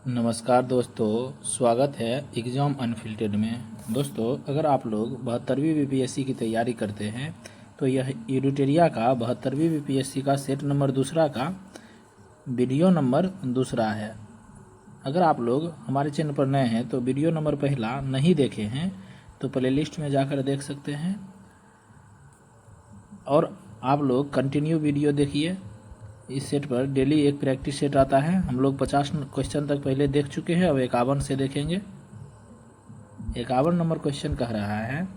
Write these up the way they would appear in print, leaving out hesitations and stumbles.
नमस्कार दोस्तों, स्वागत है एग्ज़ाम अनफिल्टर्ड में। दोस्तों, अगर आप लोग 72वीं बीपीएससी की तैयारी करते हैं तो यह एडिटोरिया का 72वीं बीपीएससी का सेट नंबर दूसरा का वीडियो नंबर दूसरा है। अगर आप लोग हमारे चैनल पर नए हैं तो वीडियो नंबर पहला नहीं देखे हैं तो प्लेलिस्ट में जाकर देख सकते हैं, और आप लोग कंटिन्यू वीडियो देखिए। इस सेट पर डेली एक प्रैक्टिस सेट आता है। हम लोग 50 क्वेश्चन तक पहले देख चुके हैं, अब 51 से देखेंगे। 51 नंबर क्वेश्चन कह रहा है,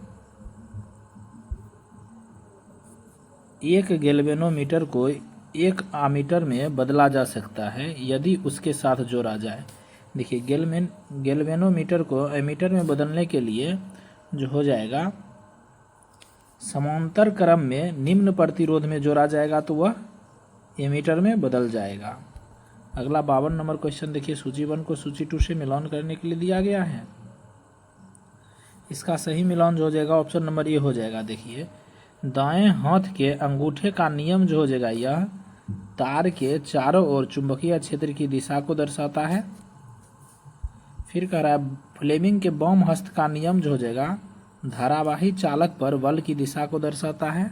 एक गैल्वेनोमीटर को एक आमीटर में बदला जा सकता है यदि उसके साथ जोड़ा जाए। देखिए, गैल्वेनोमीटर को एमीटर में बदलने के लिए जो हो जाएगा, समांतर क्रम में निम्न प्रतिरोध में जोड़ा जाएगा तो वह एमीटर में बदल जाएगा। अगला 52 नंबर क्वेश्चन देखिए, सूची 1 को सूची 2 से मिलान करने के लिए दिया गया है। इसका सही मिलान जो हो जाएगा ऑप्शन नंबर ए हो जाएगा। देखिए, दाएं हाथ के अंगूठे का नियम जो हो जाएगा, यह तार के चारों ओर चुंबकीय क्षेत्र की दिशा को दर्शाता है। फिर कह रहा है, फ्लेमिंग के बाम हस्त का नियम जो हो जाएगा, धारावाही चालक पर बल की दिशा को दर्शाता है।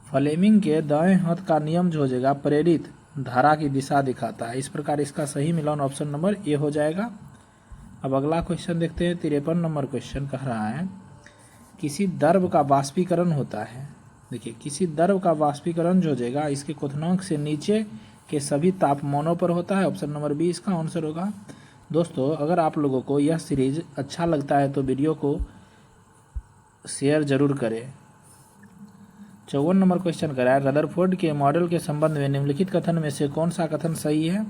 फ्लेमिंग के दाएं हाथ का नियम जो हो जाएगा, प्रेरित धारा की दिशा दिखाता है। इस प्रकार इसका सही मिलान ऑप्शन नंबर ए हो जाएगा। अब अगला क्वेश्चन देखते हैं। 53 नंबर क्वेश्चन कह रहा है, किसी द्रव का वाष्पीकरण होता है। देखिए, किसी द्रव का वाष्पीकरण जो हो जाएगा, इसके क्वथनांक से नीचे के सभी तापमानों पर होता है। ऑप्शन नंबर बी इसका आंसर होगा। दोस्तों, अगर आप लोगों को यह सीरीज अच्छा लगता है तो वीडियो को शेयर जरूर करें। 54 नंबर क्वेश्चन करा है, रदरफोर्ड के मॉडल के संबंध में निम्नलिखित कथन में से कौन सा कथन सही है।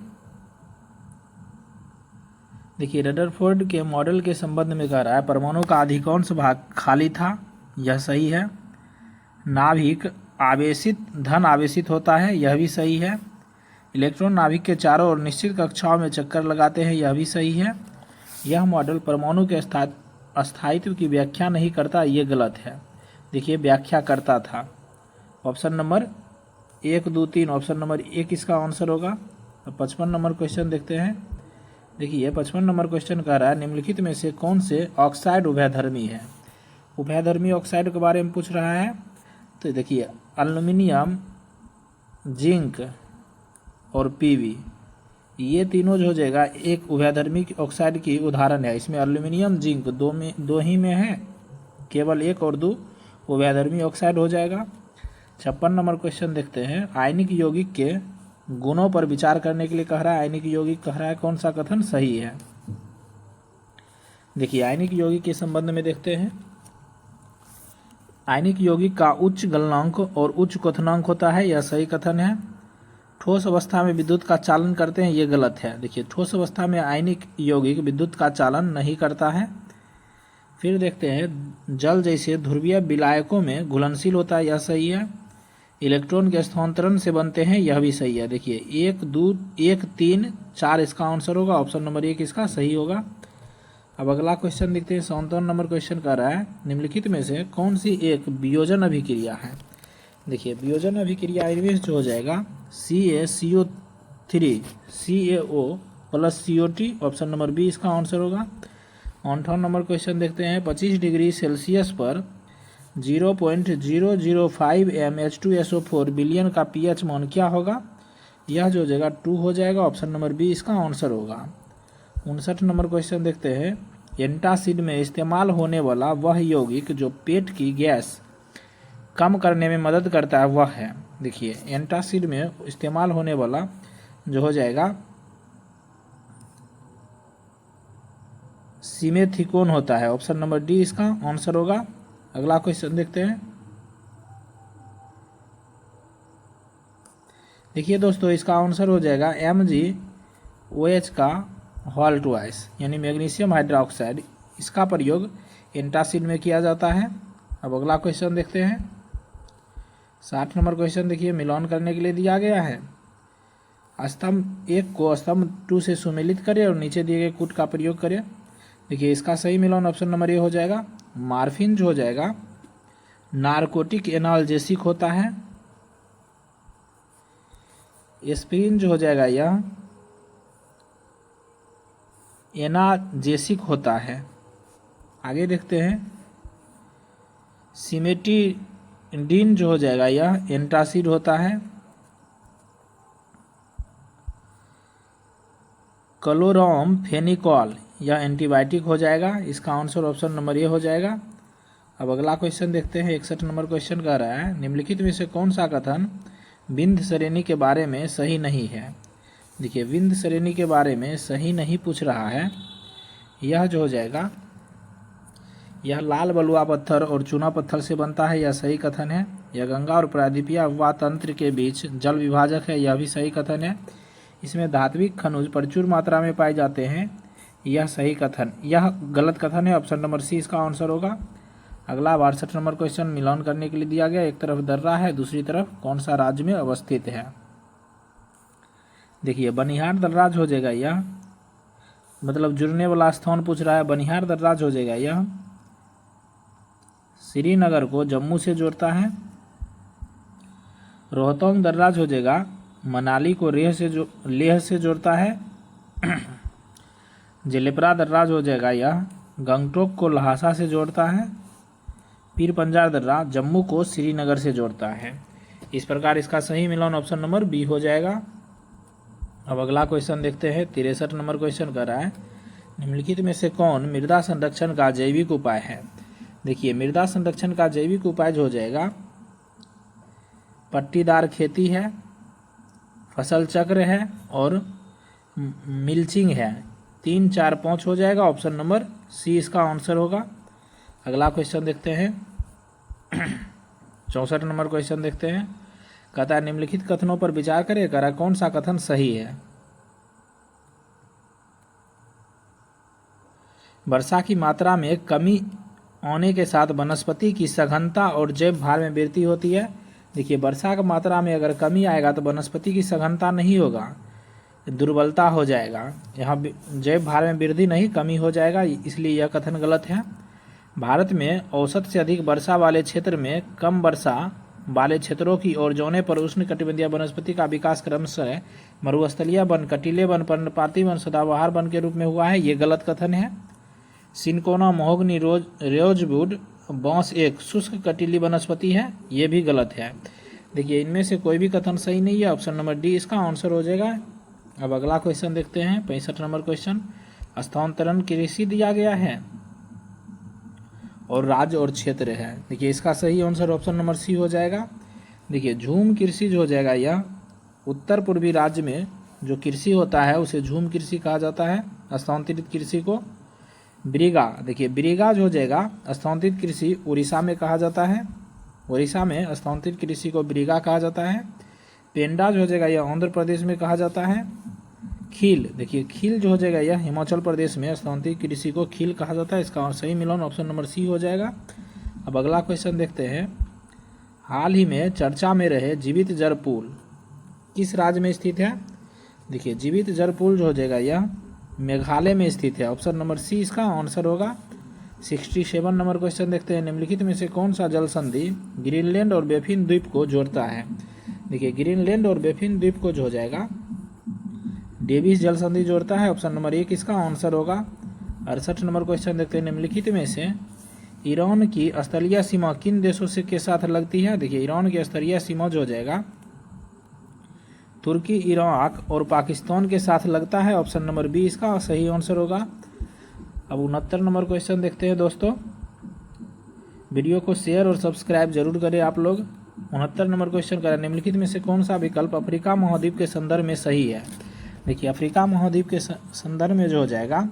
देखिए, रदरफोर्ड के मॉडल के संबंध में कह रहा है, परमाणु का अधिकांश भाग खाली था, यह सही है। नाभिक धन आवेशित होता है, यह भी सही है। इलेक्ट्रॉन नाभिक के चारों ओर निश्चित कक्षाओं में चक्कर लगाते हैं, यह भी सही है। यह मॉडल परमाणु के अस्थायित्व की व्याख्या नहीं करता, यह गलत है। देखिए, व्याख्या करता था। ऑप्शन नंबर 1, 2, 3 ऑप्शन नंबर 1 इसका आंसर होगा। अब 55 नंबर क्वेश्चन देखते हैं। देखिए, 55 नंबर क्वेश्चन कह रहा है, निम्नलिखित में से कौन से ऑक्साइड उभयधर्मी है। उभयधर्मी ऑक्साइड के बारे में पूछ रहा है। तो देखिए, एल्युमिनियम, जिंक और पीवी, ये तीनों जो हो जाएगा एक उभयधर्मी ऑक्साइड की उदाहरण है। इसमें एल्युमिनियम, जिंक दो ही में है, केवल 1 और 2 उभयधर्मी ऑक्साइड हो जाएगा। 56 नंबर क्वेश्चन देखते हैं। आयनिक यौगिक के गुणों पर विचार करने के लिए कह रहा है। आयनिक यौगिक कह रहा है, कौन सा कथन सही है। देखिए, आयनिक यौगिक के संबंध में देखते हैं। आयनिक यौगिक का उच्च गलनांक और उच्च क्वथनांक होता है, यह सही कथन है। ठोस अवस्था में विद्युत का चालन करते हैं, यह गलत है। देखिए, ठोस अवस्था में आयनिक यौगिक विद्युत का चालन नहीं करता है। फिर देखते हैं, जल जैसे ध्रुवीय विलायकों में घुलनशील होता है, यह सही है। इलेक्ट्रॉन के स्थानांतरण से बनते हैं, यह भी सही है। देखिए, 1, 2, 1, 3, 4 इसका आंसर होगा। ऑप्शन नंबर 1 इसका सही होगा। अब अगला क्वेश्चन देखते हैं। 57 नंबर क्वेश्चन कर रहा है, निम्नलिखित में से कौन सी एक वियोजन अभिक्रिया है। देखिए, वियोजन अभिक्रिया इनमें जो हो जाएगा, CaCO3 CaO plus COT, option number B इसका आंसर होगा। 58 नंबर क्वेश्चन देखते हैं। 25 डिग्री सेल्सियस पर 0.005 mH2SO4 बिलियन का pH मान क्या होगा। यह जो हो जाएगा 2 हो जाएगा। ऑप्शन नंबर बी इसका आंसर होगा। 59 नंबर क्वेश्चन देखते हैं। एंटासिड में इस्तेमाल होने वाला वह यौगिक जो पेट की गैस कम करने में मदद करता है, वह है। देखिए, एंटासिड में इस्तेमाल होने वाला जो हो जाएगा, सिमेथिकोन होता है। ऑप्शन नंबर डी इसका आंसर होगा। अगला क्वेश्चन देखते हैं। देखिए दोस्तों, इसका आंसर हो जाएगा MgOH का होल ट्वाइस, यानी मैग्नीशियम हाइड्रोक्साइड। इसका प्रयोग एंटासिड में किया जाता है। अब अगला क्वेश्चन देखते हैं। 60 नंबर क्वेश्चन देखिए, मिलान करने के लिए दिया गया है। स्तंभ 1 को स्तंभ 2 से सुमेलित करें और नीचे दिए गए कूट का प्रयोग करें। देखिए, इसका सही मिलान ऑप्शन नंबर ए हो जाएगा। मार्फिन जो हो जाएगा नारकोटिक एनाल्जेसिक होता है। एस्पिरिन जो हो जाएगा यह एनाजेसिक होता है। आगे देखते हैं, सिमेटिडिन जो हो जाएगा यह एंटासिड होता है। क्लोरामफेनिकॉल यह एंटीबायोटिक हो जाएगा। इसका आंसर ऑप्शन नंबर ए हो जाएगा। अब अगला क्वेश्चन देखते हैं। 61 नंबर क्वेश्चन कह रहा है, निम्नलिखित में से कौन सा कथन विंध्य श्रेणी के बारे में सही नहीं है। देखिए, विंध्य श्रेणी के बारे में सही नहीं पूछ रहा है। यह जो हो जाएगा, यह लाल बलुआ पत्थर और चूना पत्थर से बनता है, यह सही कथन है। यह गंगा और प्रायद्वीपीय अफवाह तंत्र के बीच जल विभाजक है, यह भी सही कथन है। इसमें धात्विक खनिज प्रचुर मात्रा में पाए जाते हैं, यह सही कथन, यह गलत कथन है। ऑप्शन नंबर सी इसका आंसर होगा। अगला 62 नंबर क्वेश्चन मिलान करने के लिए दिया गया। एक तरफ दर्रा है, दूसरी तरफ कौन सा राज्य में अवस्थित है। देखिए, बनिहार दर्राज हो जाएगा यह, मतलब जुड़ने वाला स्थान पूछ रहा है, बनिहार दर्राज हो जाएगा यह श्रीनगर को जम्मू से जोड़ता है। रोहतांग दर्राज हो जाएगा मनाली को लेह से जोड़ता है। जलेपरा दर्राज हो जाएगा यह गंगटोक को लहासा से जोड़ता है। पीर पंजार दर्रा जम्मू को श्रीनगर से जोड़ता है। इस प्रकार इसका सही मिलान ऑप्शन नंबर बी हो जाएगा। अब अगला क्वेश्चन देखते हैं। 63 नंबर क्वेश्चन कर रहा है, निम्नलिखित में से कौन मृदा संरक्षण का जैविक उपाय है। देखिए, मृदा संरक्षण का जैविक उपाय जो हो जाएगा, पट्टीदार खेती है, फसल चक्र है और मिल्चिंग है। 3, 4, 5 हो जाएगा। ऑप्शन नंबर सी इसका आंसर होगा। अगला क्वेश्चन देखते हैं। 64 नंबर क्वेश्चन देखते हैं। कहता है, निम्नलिखित कथनों पर विचार करें, कह रहा कौन सा कथन सही है। वर्षा की मात्रा में कमी आने के साथ वनस्पति की सघनता और जैव भार में वृद्धि होती है। देखिए, वर्षा की मात्रा में अगर कमी आएगा तो वनस्पति की सघनता नहीं होगा, दुर्बलता हो जाएगा। यहाँ जैव भार में वृद्धि नहीं, कमी हो जाएगा, इसलिए यह कथन गलत है। भारत में औसत से अधिक वर्षा वाले क्षेत्र में कम वर्षा वाले क्षेत्रों की ओर जाने पर उष्णकटिबंधीय वनस्पति का विकास क्रमशः मरुस्थलीय वन, कटीले वन, पर्णपाती वन, सदाबहार वन के रूप में हुआ है। ये गलत कथन है। सिनकोना, महोगनी, रोजवुड, बांस एक शुष्क कटीली वनस्पति है, ये भी गलत है। देखिए, इनमें से कोई भी कथन सही नहीं है। ऑप्शन नंबर डी इसका आंसर हो जाएगा। अब अगला क्वेश्चन देखते हैं। 65 नंबर क्वेश्चन, स्थानांतरण कृषि दिया गया है और राज्य और क्षेत्र है। देखिए, इसका सही आंसर ऑप्शन नंबर सी हो जाएगा। देखिए, झूम कृषि जो हो जाएगा, यह उत्तर पूर्वी राज्य में जो कृषि होता है उसे झूम कृषि कहा जाता है, स्थानांतरित कृषि को। ब्रिगा, देखिए ब्रिगा जो हो जाएगा स्थानांतरित कृषि उड़ीसा में कहा जाता है, उड़ीसा में स्थानांतरित कृषि को ब्रिगा कहा जाता है। पेंडा जो हो जाएगा यह आंध्र प्रदेश में कहा जाता है। खील, देखिए खील जो हो जाएगा यह हिमाचल प्रदेश में स्थानांतरित कृषि को खील कहा जाता है। इसका सही मिलान ऑप्शन नंबर सी हो जाएगा। अब अगला क्वेश्चन देखते हैं। हाल ही में चर्चा में रहे जीवित जल पुल किस राज्य में स्थित है। देखिए, जीवित जल पुल जो हो जाएगा यह मेघालय में स्थित है। ऑप्शन नंबर सी इसका आंसर होगा। 67 नंबर क्वेश्चन देखते हैं। निम्नलिखित में से कौन सा जल संधि ग्रीनलैंड और बेफिन द्वीप को जोड़ता है। देखिए, ग्रीनलैंड और बेफिन द्वीप को जो हो जाएगा डेविस जल संधि जोड़ता है। ऑप्शन नंबर 1 इसका आंसर होगा। 68 नंबर क्वेश्चन देखते हैं। निम्नलिखित में से ईरान की स्थलीय सीमा किन देशों से के साथ लगती है। देखिए, ईरान की स्थलीय सीमा जो हो जाएगा तुर्की, इराक और पाकिस्तान के साथ लगता है। ऑप्शन नंबर बी इसका सही आंसर होगा। अब 69 नंबर क्वेश्चन देखते हैं दोस्तों। वीडियो को शेयर और सब्सक्राइब जरूर करें आप लोग। 69 नंबर क्वेश्चन करें। निम्नलिखित में से कौन सा विकल्प अफ्रीका महाद्वीप के संदर्भ में सही है। देखिए, अफ्रीका महाद्वीप के संदर्भ में जो हो जाएगा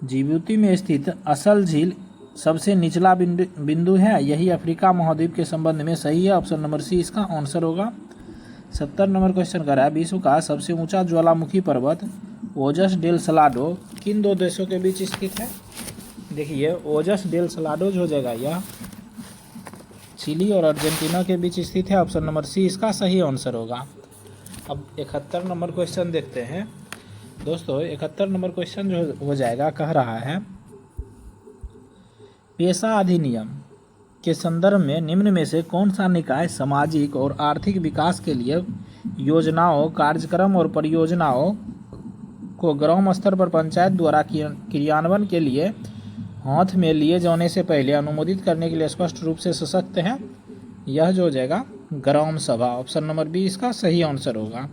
जिबूती में स्थित असल झील सबसे निचला बिंदु है, यही अफ्रीका महाद्वीप के संबंध में सही है। ऑप्शन नंबर सी इसका आंसर होगा। 70 नंबर क्वेश्चन कर रहा है। विश्व का सबसे ऊंचा ज्वालामुखी पर्वत ओजस डेल सलाडो किन दो देशों के बीच स्थित है। देखिए, ओजस डेल सलाडो जो हो जाएगा यह चिली और अर्जेंटीना के बीच स्थित है। ऑप्शन नंबर सी इसका सही आंसर होगा। अब 71 नंबर क्वेश्चन देखते हैं दोस्तों। 71 नंबर क्वेश्चन जो हो जाएगा कह रहा है पेशा अधिनियम के संदर्भ में निम्न में से कौन सा निकाय सामाजिक और आर्थिक विकास के लिए योजनाओं, कार्यक्रम और परियोजनाओं को ग्राम स्तर पर पंचायत द्वारा क्रियान्वयन के लिए हाथ में लिए जाने से पहले अनुमोदित करने के लिए स्पष्ट रूप से सशक्त है। यह जो हो जाएगा ग्राम सभा। ऑप्शन नंबर बी इसका सही आंसर होगा।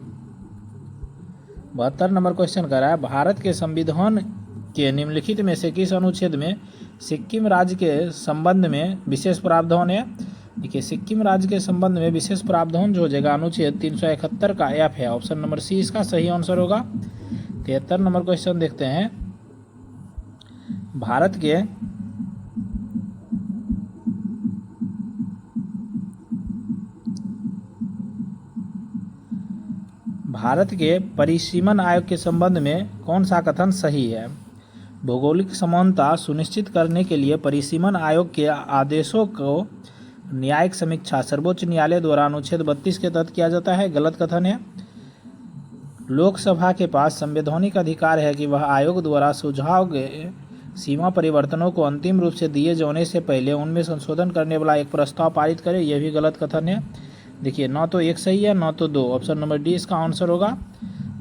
72 नंबर क्वेश्चन कर रहा है, भारत के संविधान के निम्नलिखित में से किस अनुच्छेद में सिक्किम राज्य के संबंध में विशेष प्रावधान है। देखिए, सिक्किम राज्य के संबंध में विशेष प्रावधान जो हो जाएगा अनुच्छेद 371 का एफ है। ऑप्शन नंबर सी इसका सही आंसर होगा। 73 नंबर क्वेश्चन देखते हैं, भारत के परिसीमन आयोग के संबंध में कौन सा कथन सही है। भौगोलिक समानता सुनिश्चित करने के लिए परिसीमन आयोग के आदेशों को न्यायिक समीक्षा सर्वोच्च न्यायालय द्वारा अनुच्छेद 32 के तहत किया जाता है। गलत कथन है। लोकसभा के पास संवैधानिक अधिकार है कि वह आयोग द्वारा सुझाव गए सीमा परिवर्तनों को अंतिम रूप से दिए जाने से पहले उनमें संशोधन करने वाला एक प्रस्ताव पारित करे। यह भी गलत कथन है। देखिए, न तो एक सही है न तो दो। ऑप्शन नंबर डी इसका आंसर होगा।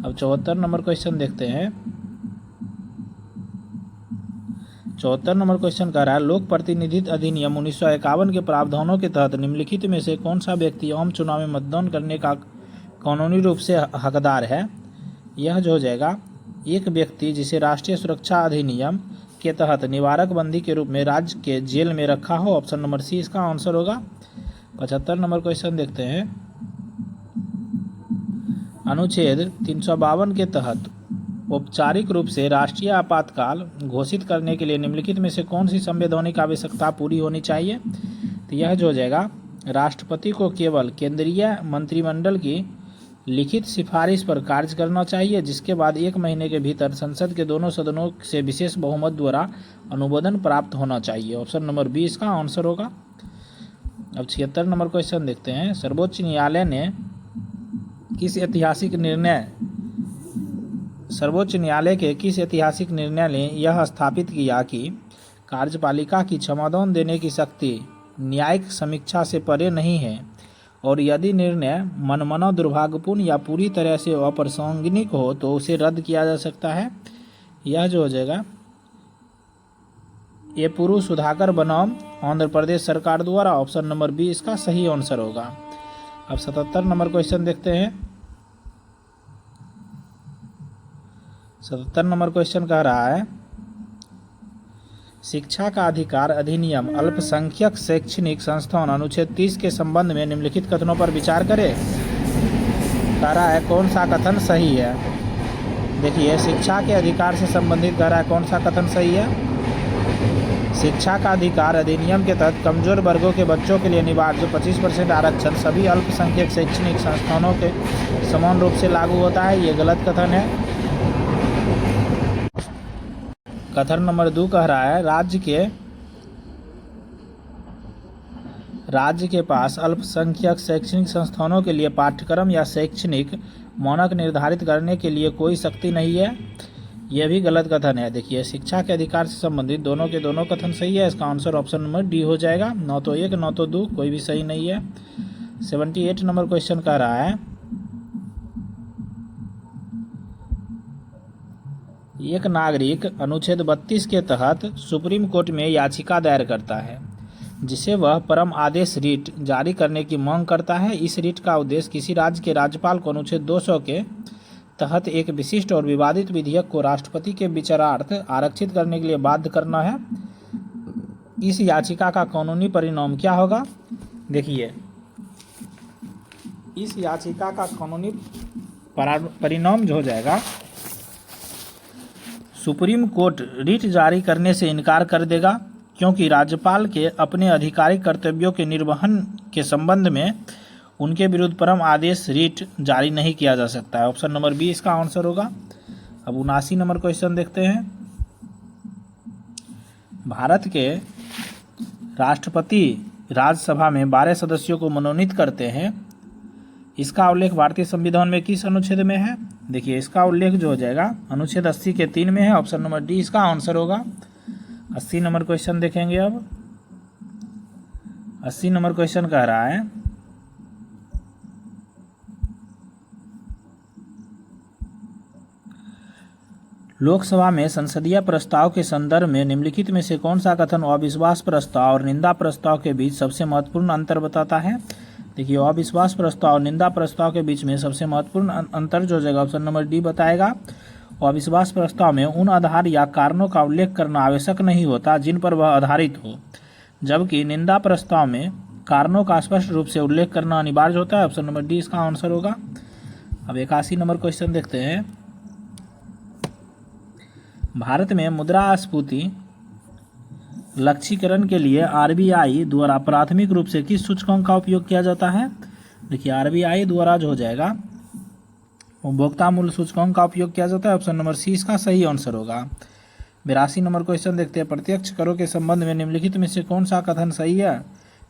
अब 74 नंबर क्वेश्चन देखते हैं। 74 नंबर क्वेश्चन कह रहा है, लोक प्रतिनिधित्व अधिनियम 1951 के प्रावधानों के तहत निम्नलिखित में से कौन सा व्यक्ति आम चुनाव में मतदान करने का कानूनी रूप से हकदार है। यह जो हो जाएगा एक व्यक्ति जिसे राष्ट्रीय सुरक्षा अधिनियम के तहत निवारक बंदी के रूप में राज्य के जेल में रखा हो। ऑप्शन नंबर सी इसका आंसर होगा। 75 नंबर क्वेश्चन देखते हैं, अनुच्छेद 352 के तहत औपचारिक रूप से राष्ट्रीय आपातकाल घोषित करने के लिए निम्नलिखित में से कौन सी संवैधानिक आवश्यकता पूरी होनी चाहिए। तो यह जो हो जाएगा, राष्ट्रपति को केवल केंद्रीय मंत्रिमंडल की लिखित सिफारिश पर कार्य करना चाहिए, जिसके बाद 1 महीने के भीतर संसद के दोनों सदनों से विशेष बहुमत द्वारा अनुमोदन प्राप्त होना चाहिए। ऑप्शन नंबर बी इसका आंसर होगा। अब 76 नंबर क्वेश्चन देखते हैं, सर्वोच्च न्यायालय ने सर्वोच्च न्यायालय के किस ऐतिहासिक निर्णय ने यह स्थापित किया कि कार्यपालिका की क्षमादान देने की शक्ति न्यायिक समीक्षा से परे नहीं है, और यदि निर्णय मनमाना, दुर्भाग्यपूर्ण या पूरी तरह से अप्रासंगिक हो तो उसे रद्द किया जा सकता है। यह जो हो जाएगा ये पूर्व सुधाकर बनाम आंध्र प्रदेश सरकार द्वारा। ऑप्शन नंबर बी इसका सही आंसर होगा। अब 77 नंबर क्वेश्चन देखते हैं। 77 नंबर क्वेश्चन कह रहा है, शिक्षा का अधिकार अधिनियम अल्पसंख्यक शैक्षणिक संस्थान अनुच्छेद 30 के संबंध में निम्नलिखित कथनों पर विचार करें। कह रहा है कौन सा कथन सही है। देखिए, शिक्षा के अधिकार से संबंधित कह रहा है कौन सा कथन सही है। शिक्षा का अधिकार अधिनियम के तहत कमजोर वर्गों के बच्चों के लिए अनिवार्य 25% आरक्षण सभी अल्पसंख्यक शैक्षणिक संस्थानों के समान रूप से लागू होता है। ये गलत कथन है। कथन नंबर 2 कह रहा है, राज्य के पास अल्पसंख्यक शैक्षणिक संस्थानों के लिए पाठ्यक्रम या शैक्षणिक मानक निर्धारित करने के लिए कोई शक्ति नहीं है। यह भी गलत कथन है। देखिए, शिक्षा के अधिकार से संबंधित दोनों के दोनों कथन सही है। इसका आंसर ऑप्शन नंबर डी हो जाएगा। न तो 1 न तो 2 कोई भी सही नहीं है। 78 नंबर क्वेश्चन कह रहा है, एक नागरिक अनुच्छेद 32 के तहत सुप्रीम कोर्ट में याचिका दायर करता है, जिसे वह परम आदेश रीट जारी करने की मांग करता है। इस रीट का उद्देश्य किसी राज्य के राज्यपाल को अनुच्छेद 200 के तहत एक विशिष्ट और विवादित विधेयक को राष्ट्रपति के विचारार्थ आरक्षित करने के लिए बाध्य करना है। इस याचिका का कानूनी परिणाम क्या होगा। देखिए, इस याचिका का कानूनी परिणाम जो हो जाएगा, सुप्रीम कोर्ट रीट जारी करने से इनकार कर देगा, क्योंकि राज्यपाल के अपने आधिकारिक कर्तव्यों के निर्वहन के संबंध में उनके विरुद्ध परम आदेश रीट जारी नहीं किया जा सकता है। ऑप्शन नंबर बी इसका आंसर होगा। अब 79 नंबर क्वेश्चन देखते हैं, भारत के राष्ट्रपति राज्यसभा में 12 सदस्यों को मनोनीत करते हैं। इसका उल्लेख भारतीय संविधान में किस अनुच्छेद में है। देखिए, इसका उल्लेख जो हो जाएगा अनुच्छेद 80 के 3 में है। ऑप्शन नंबर डी इसका आंसर होगा। 80 नंबर क्वेश्चन देखेंगे। अब 80 नंबर क्वेश्चन कह रहा है, लोकसभा में संसदीय प्रस्ताव के संदर्भ में निम्नलिखित में से कौन सा कथन अविश्वास प्रस्ताव और निंदा प्रस्ताव के बीच सबसे महत्वपूर्ण अंतर बताता है? देखिए, अविश्वास प्रस्ताव और निंदा प्रस्ताव के बीच में सबसे महत्वपूर्ण अंतर जो हो जाएगा ऑप्शन नंबर डी बताएगा। अविश्वास प्रस्ताव में उन आधार या कारणों का उल्लेख करना आवश्यक नहीं होता जिन पर वह आधारित हो, जबकि निंदा प्रस्ताव में कारणों का स्पष्ट रूप से उल्लेख करना अनिवार्य होता है। ऑप्शन नंबर डी इसका आंसर होगा। अब 81 नंबर क्वेश्चन देखते हैं। भारत में मुद्रास्फीति लक्ष्यीकरण के लिए आरबीआई द्वारा प्राथमिक रूप से किस सूचकांक का उपयोग किया जाता है? देखिए, आरबीआई द्वारा जो हो जाएगा उपभोक्ता मूल्य सूचकांक का उपयोग किया जाता है। ऑप्शन नंबर सी इसका सही आंसर होगा। 82 नंबर क्वेश्चन देखते हैं। प्रत्यक्ष करों के संबंध में निम्नलिखित में से कौन सा कथन सही है?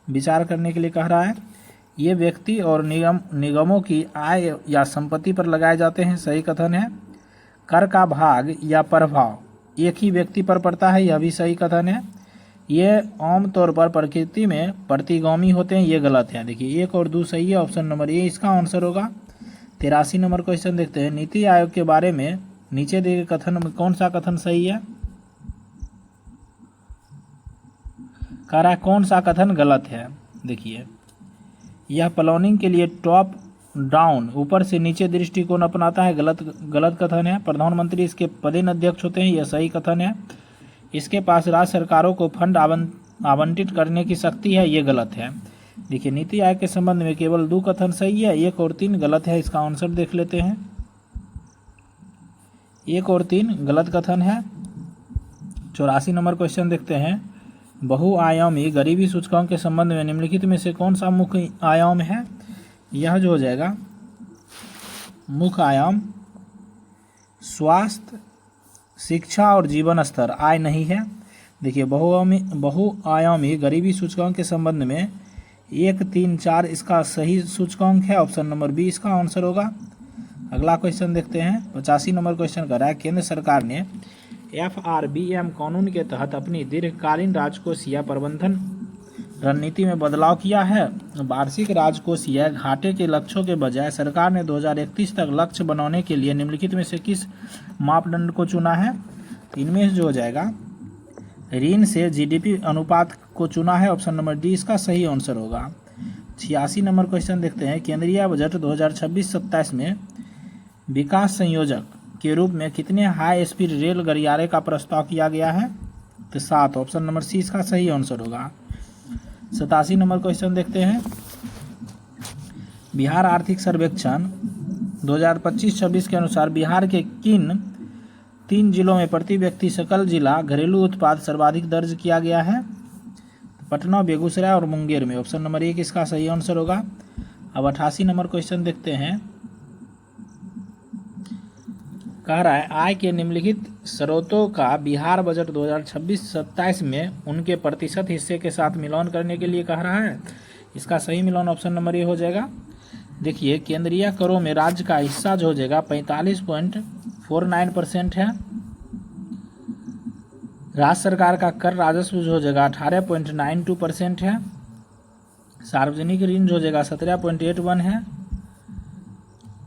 विचार करने के लिए कह रहा है। ये व्यक्ति और निगमों की आय या संपत्ति पर लगाए जाते हैं, सही कथन है। कर का भाग या प्रभाव एक ही व्यक्ति पर पड़ता है, यह भी सही कथन है। ये आमतौर पर प्रकृति में प्रतिगामी होते हैं, ये गलत है। देखिए, 1 और 2 सही है। ऑप्शन नंबर ए इसका आंसर होगा। 83 नंबर क्वेश्चन देखते हैं। नीति आयोग के बारे में नीचे दिए गए कथन में कौन सा कथन सही है? कह रहा है कौन सा कथन गलत है। देखिए, यह प्लानिंग के लिए टॉप डाउन ऊपर से नीचे दृष्टिकोण अपनाता है, गलत कथन है। प्रधानमंत्री इसके पदेन अध्यक्ष होते हैं, यह सही कथन है। इसके पास राज्य सरकारों को फंड आवंटित करने की शक्ति है, ये गलत है। देखिए, नीति आयोग के संबंध में केवल 2 कथन सही है, 1 और 3 गलत है। इसका आंसर देख लेते हैं। 1 और 3 गलत कथन है। 84 नंबर क्वेश्चन देखते हैं। बहुआयामी गरीबी सूचकांक के संबंध में निम्नलिखित में से कौन सा मुख्य आयाम है? यह जो हो जाएगा मुख्य आयाम स्वास्थ्य, शिक्षा और जीवन स्तर, आय नहीं है। देखिए, बहुआयामी गरीबी सूचकांक के संबंध में 1, 3, 4 इसका सही सूचकांक है। ऑप्शन नंबर बी इसका आंसर होगा। अगला क्वेश्चन देखते हैं। 85 नंबर क्वेश्चन कर रहा है। केंद्र सरकार ने FRBM कानून के तहत अपनी दीर्घकालीन राजकोषीय प्रबंधन रणनीति में बदलाव किया है। वार्षिक राजकोषीय घाटे के लक्ष्यों के बजाय सरकार ने 2031 तक लक्ष्य बनाने के लिए निम्नलिखित में से किस मापदंड को चुना है? इनमें जो हो जाएगा ऋण से GDP अनुपात को चुना है। ऑप्शन नंबर डी इसका सही आंसर होगा। 86 नंबर क्वेश्चन देखते हैं। केंद्रीय बजट 2026-27 में विकास संयोजक के रूप में कितने हाई स्पीड रेल गलियारे का प्रस्ताव किया गया है? तो 7। ऑप्शन नंबर सी इसका सही आंसर होगा। 87 नंबर क्वेश्चन देखते हैं। बिहार आर्थिक सर्वेक्षण 2025-26 के अनुसार बिहार के किन 3 जिलों में प्रति व्यक्ति सकल जिला घरेलू उत्पाद सर्वाधिक दर्ज किया गया है? पटना, बेगूसराय और मुंगेर में। ऑप्शन नंबर 1 इसका सही आंसर होगा। अब 88 नंबर क्वेश्चन देखते हैं। कह रहा है आय के निम्नलिखित स्रोतों का बिहार बजट 2026-27 में उनके प्रतिशत हिस्से के साथ मिलान करने के लिए कह रहा है। इसका सही मिलान ऑप्शन नंबर ए हो जाएगा। देखिए, केंद्रीय करों में राज्य का हिस्सा जो हो जाएगा 45.49% है। राज्य सरकार का कर राजस्व जो हो जाएगा 18.92% है। सार्वजनिक ऋण जो हो जाएगा 17.81 है।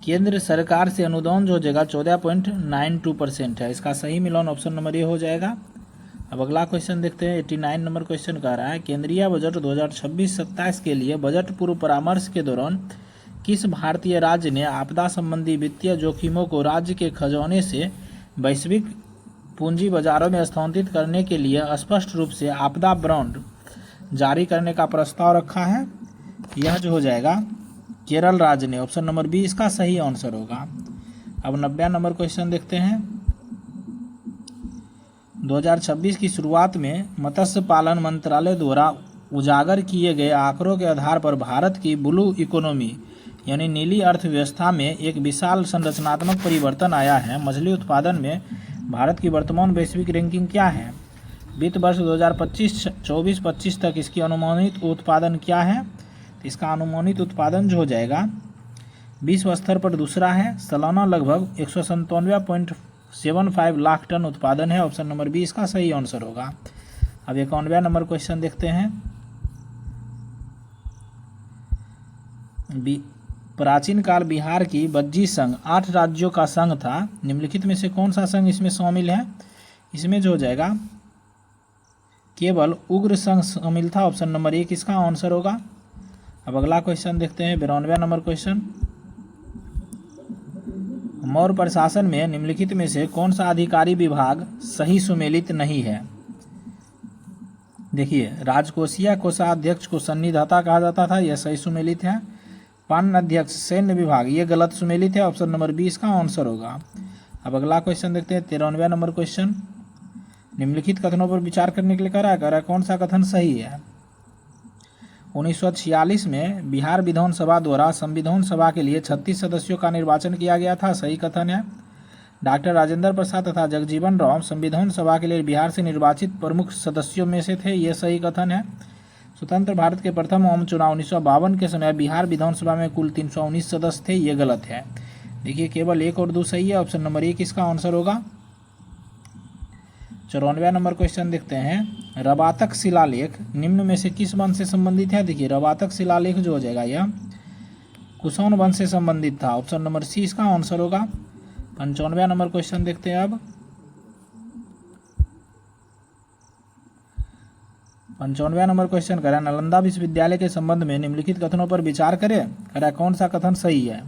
केंद्र सरकार से अनुदान जो हो जाएगा 14.92% है। इसका सही मिलान ऑप्शन नंबर ए हो जाएगा। अब अगला क्वेश्चन देखते हैं। 89 नंबर क्वेश्चन कह रहा है केंद्रीय बजट 2026-27 के लिए बजट पूर्व परामर्श के दौरान किस भारतीय राज्य ने आपदा संबंधी वित्तीय जोखिमों को राज्य के खजाने से वैश्विक पूंजी बाजारों में स्थानांतरित करने के लिए स्पष्ट रूप से आपदा बॉन्ड जारी करने का प्रस्ताव रखा है? यह जो हो जाएगा केरल राज्य ने। ऑप्शन नंबर बी इसका सही आंसर होगा। अब 90 नंबर क्वेश्चन देखते हैं। 2026 की शुरुआत में मत्स्य पालन मंत्रालय द्वारा उजागर किए गए आंकड़ों के आधार पर भारत की ब्लू इकोनॉमी यानी नीली अर्थव्यवस्था में एक विशाल संरचनात्मक परिवर्तन आया है। मछली उत्पादन में भारत की वर्तमान वैश्विक रैंकिंग क्या है? वित्त वर्ष 2024-25 तक इसकी अनुमानित उत्पादन क्या है? इसका अनुमानित उत्पादन जो हो जाएगा विश्व स्तर पर दूसरा है। सालाना लगभग 197.75 लाख टन उत्पादन है। ऑप्शन नंबर बी इसका सही आंसर होगा। अब 91 नंबर क्वेश्चन देखते हैं। प्राचीन काल बिहार की बज्जी संघ 8 राज्यों का संघ था। निम्नलिखित में से कौन सा संघ इसमें शामिल है? इसमें जो हो जाएगा केवल उग्र संघ शामिल था। ऑप्शन नंबर 1 इसका आंसर होगा। अब अगला क्वेश्चन देखते हैं 92वां नंबर क्वेश्चन। मौर्य प्रशासन में निम्नलिखित में से कौन सा अधिकारी विभाग सही सुमेलित नहीं है? देखिए, राजकोषीय कोषाध्यक्ष को सन्निधाता कहा जाता था, यह सही सुमेलित है। पान अध्यक्ष सैन्य विभाग, ये गलत सुमेलित है। ऑप्शन नंबर 20 का आंसर होगा। अब अगला क्वेश्चन देखते हैं 93वां नंबर क्वेश्चन। निम्नलिखित कथनों पर विचार करने के लिए कह रहा है कौन सा कथन सही है? 1946 में बिहार विधानसभा द्वारा संविधान सभा के लिए 36 सदस्यों का निर्वाचन किया गया था, सही कथन है। डॉक्टर राजेंद्र प्रसाद तथा जगजीवन राम संविधान सभा के लिए बिहार से निर्वाचित प्रमुख सदस्यों में से थे, यह सही कथन है। स्वतंत्र भारत के प्रथम आम चुनाव 1952 के समय बिहार विधानसभा में कुल 319 सदस्य थे, ये गलत है। देखिए, केवल 1 और 2 सही है। ऑप्शन नंबर 1 इसका आंसर होगा। 94वां नंबर क्वेश्चन देखते हैं। रबातक शिलालेख निम्न में से किस वंश से संबंधित है? देखिए, रबातक शिलालेख जो हो जाएगा यह कुषाण वंश से संबंधित था। ऑप्शन नंबर सी इसका आंसर होगा। 95वां नंबर क्वेश्चन देखते हैं। अब 95वां नंबर क्वेश्चन करें नालंदा विश्वविद्यालय के संबंध में निम्नलिखित कथनों पर विचार करें। करें कौन सा कथन सही है?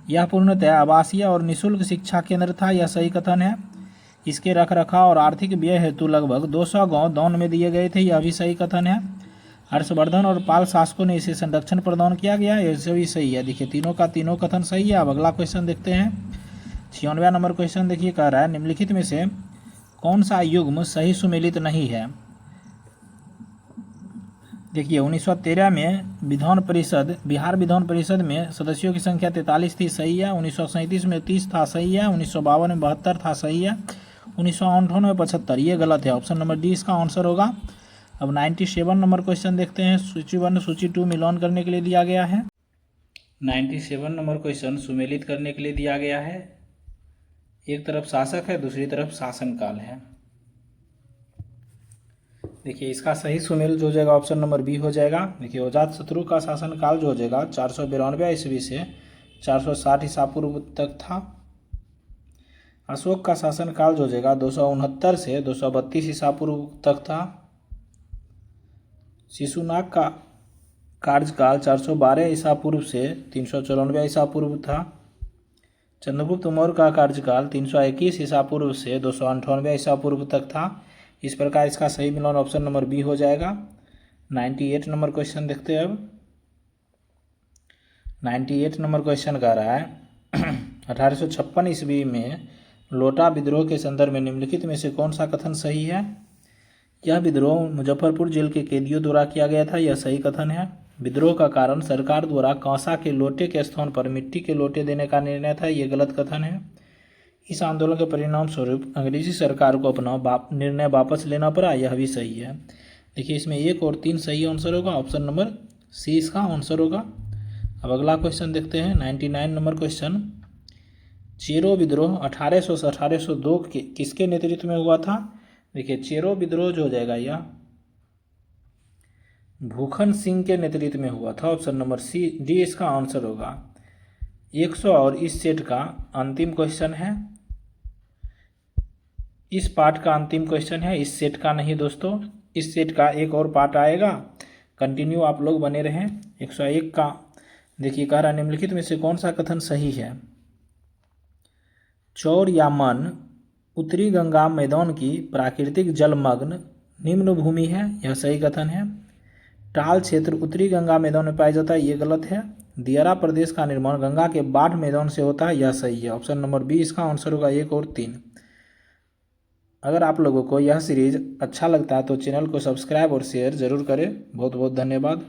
यह पूर्णतः आवासीय और निःशुल्क शिक्षा केंद्र था, यह सही कथन है। इसके रखरखाव और आर्थिक व्यय हेतु लगभग 200 गांव दान में दिए गए थे, यह भी सही कथन है। हर्षवर्धन और पाल शासकों ने इसे संरक्षण प्रदान किया गया, यह भी सही है। देखिए, तीनों का तीनों कथन सही है। अब अगला क्वेश्चन देखते हैं 96वां नंबर क्वेश्चन। देखिए, कह रहा है निम्नलिखित में से कौन सा युग्म सही सुमेलित नहीं है? देखिए, 1913 में बिहार विधान परिषद में सदस्यों की संख्या 43 थी, सही है। 1937 में 30 था, सही है। 1952 में 72 था, सही है। 1958 में 75, ये गलत है। ऑप्शन नंबर डी इसका आंसर होगा। अब 97 नंबर क्वेश्चन देखते हैं। सूची 1 सूची 2 मिलान करने के लिए दिया गया है। 97 नंबर क्वेश्चन सुमेलित करने के लिए दिया गया है। एक तरफ शासक है, दूसरी तरफ शासनकाल है। देखिए, इसका सही सुमेल जो हो जाएगा ऑप्शन नंबर बी हो जाएगा। देखिए, अजातशत्रु का शासनकाल जो हो जाएगा 492 ईस्वी से 460 ईसा पूर्व तक था। अशोक का शासनकाल जो हो जाएगा 269 से 232 ईसा पूर्व तक था। शिशुनाग का कार्यकाल 412 ईसा पूर्व से 394 ईसा पूर्व था। चंद्रगुप्त मौर्य का कार्यकाल 321 ईसा पूर्व से 298 ईसा पूर्व तक था। इस प्रकार इसका सही मिलान ऑप्शन नंबर बी हो जाएगा। 98 नंबर क्वेश्चन देखते हैं। अब 98 नंबर क्वेश्चन कह रहा है 1856 ईस्वी में लोटा विद्रोह के संदर्भ में निम्नलिखित में से कौन सा कथन सही है? यह विद्रोह मुजफ्फरपुर जेल के कैदियों द्वारा किया गया था, यह सही कथन है। विद्रोह का कारण सरकार द्वारा कांसा के लोटे के स्थान पर मिट्टी के लोटे देने का निर्णय था, यह गलत कथन है। इस आंदोलन के परिणाम स्वरूप अंग्रेजी सरकार को अपना निर्णय वापस लेना पड़ा, यह भी सही है। देखिए, इसमें 1 और 3 सही आंसर होगा। ऑप्शन नंबर सी इसका आंसर होगा। अब अगला क्वेश्चन देखते हैं 99 नंबर क्वेश्चन। चेरो विद्रोह 1800 से 1802 किसके नेतृत्व में हुआ था? देखिए, चेरो विद्रोह जो हो जाएगा यह भूखन सिंह के नेतृत्व में हुआ था। ऑप्शन नंबर सी डी इसका आंसर होगा। 100 और इस सेट का अंतिम क्वेश्चन है। इस पार्ट का अंतिम क्वेश्चन है, इस सेट का नहीं दोस्तों। इस सेट का एक और पार्ट आएगा, कंटिन्यू आप लोग बने रहें। 101 का देखिए कह रहा निम्नलिखित में से कौन सा कथन सही है? चौर या मन उत्तरी गंगा मैदान की प्राकृतिक जलमग्न निम्न भूमि है, यह सही कथन है। टाल क्षेत्र उत्तरी गंगा मैदान में पाया जाता है, ये गलत है। दियारा प्रदेश का निर्माण गंगा के बाढ़ मैदान से होता है, यह सही है। ऑप्शन नंबर बी इसका आंसर होगा। 1 और 3। अगर आप लोगों को यह सीरीज अच्छा लगता है तो चैनल को सब्सक्राइब और शेयर जरूर करें। बहुत बहुत धन्यवाद।